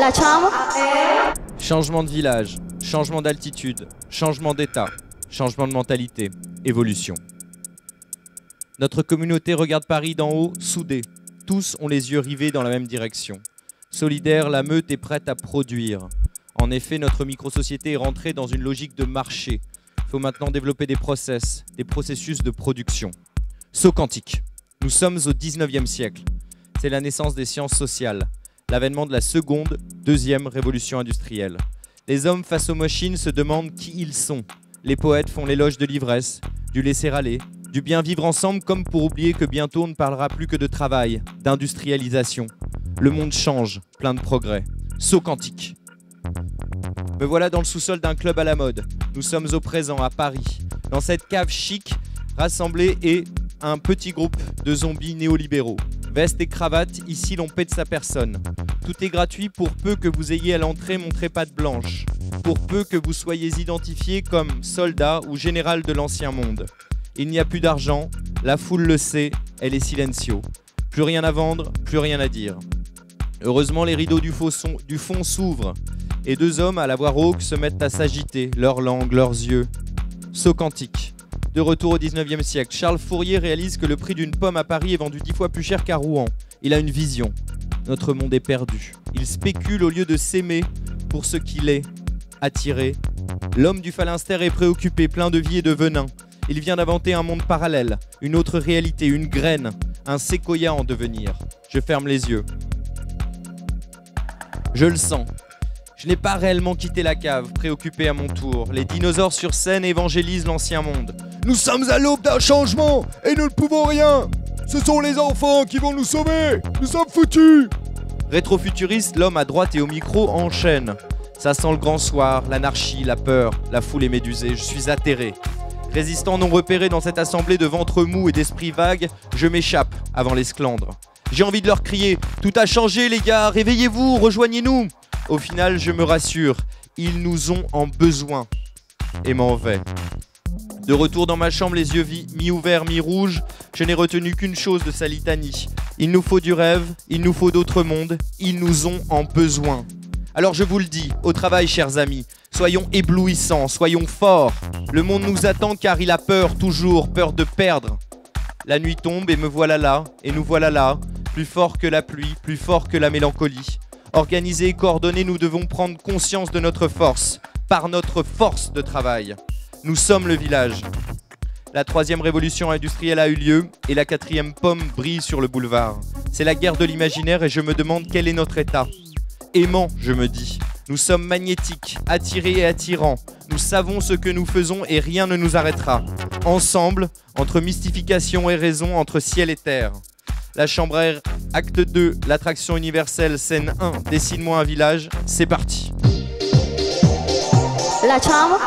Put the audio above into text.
La chambre. Changement de village, changement d'altitude, changement d'état, changement de mentalité, évolution. Notre communauté regarde Paris d'en haut, soudée. Tous ont les yeux rivés dans la même direction. Solidaire, la meute est prête à produire. En effet, notre micro-société est rentrée dans une logique de marché. Il faut maintenant développer des processus de production. Saut quantique. Nous sommes au 19e siècle. C'est la naissance des sciences sociales, l'avènement de la seconde, deuxième révolution industrielle. Les hommes face aux machines se demandent qui ils sont. Les poètes font l'éloge de l'ivresse, du laisser-aller, du bien vivre ensemble comme pour oublier que bientôt on ne parlera plus que de travail, d'industrialisation. Le monde change, plein de progrès. Saut quantique. Me voilà dans le sous-sol d'un club à la mode. Nous sommes au présent, à Paris. Dans cette cave chic, rassemblée est un petit groupe de zombies néolibéraux. Veste et cravate, ici l'on pète sa personne. Tout est gratuit pour peu que vous ayez à l'entrée montré patte blanche. Pour peu que vous soyez identifié comme soldat ou général de l'ancien monde. Il n'y a plus d'argent, la foule le sait, elle est silencio. Plus rien à vendre, plus rien à dire. Heureusement, les rideaux du fond s'ouvrent et deux hommes à la voix rauque se mettent à s'agiter, leurs langues, leurs yeux. Saut quantique. De retour au 19e siècle, Charles Fourier réalise que le prix d'une pomme à Paris est vendu 10 fois plus cher qu'à Rouen. Il a une vision. Notre monde est perdu. Il spécule au lieu de s'aimer pour ce qu'il est, attiré. L'homme du phalanstère est préoccupé, plein de vie et de venin. Il vient d'inventer un monde parallèle, une autre réalité, une graine, un séquoia en devenir. Je ferme les yeux. Je le sens. Je n'ai pas réellement quitté la cave, préoccupé à mon tour. Les dinosaures sur scène évangélisent l'ancien monde. Nous sommes à l'aube d'un changement et nous ne pouvons rien. Ce sont les enfants qui vont nous sauver. Nous sommes foutus. Rétrofuturiste, l'homme à droite et au micro enchaîne. Ça sent le grand soir, l'anarchie, la peur, la foule est médusée. Je suis atterré. Résistant non repéré dans cette assemblée de ventre mou et d'esprit vague, je m'échappe avant l'esclandre. J'ai envie de leur crier « Tout a changé les gars, réveillez-vous, rejoignez-nous !» Au final, je me rassure, ils nous ont en besoin. Et m'en vais. De retour dans ma chambre, les yeux mi-ouverts, mi-rouges, je n'ai retenu qu'une chose de sa litanie. Il nous faut du rêve, il nous faut d'autres mondes, ils nous ont en besoin. Alors je vous le dis, au travail chers amis, soyons éblouissants, soyons forts. Le monde nous attend car il a peur toujours, peur de perdre. La nuit tombe et me voilà là, et nous voilà là, plus fort que la pluie, plus fort que la mélancolie. Organisés et coordonnés, nous devons prendre conscience de notre force, par notre force de travail. Nous sommes le village. La troisième révolution industrielle a eu lieu et la quatrième pomme brille sur le boulevard. C'est la guerre de l'imaginaire et je me demande quel est notre état. Aimant, je me dis. Nous sommes magnétiques, attirés et attirants. Nous savons ce que nous faisons et rien ne nous arrêtera. Ensemble, entre mystification et raison, entre ciel et terre. La chambre air, acte 2, l'attraction universelle, scène 1, dessine-moi un village, c'est parti. La chambre.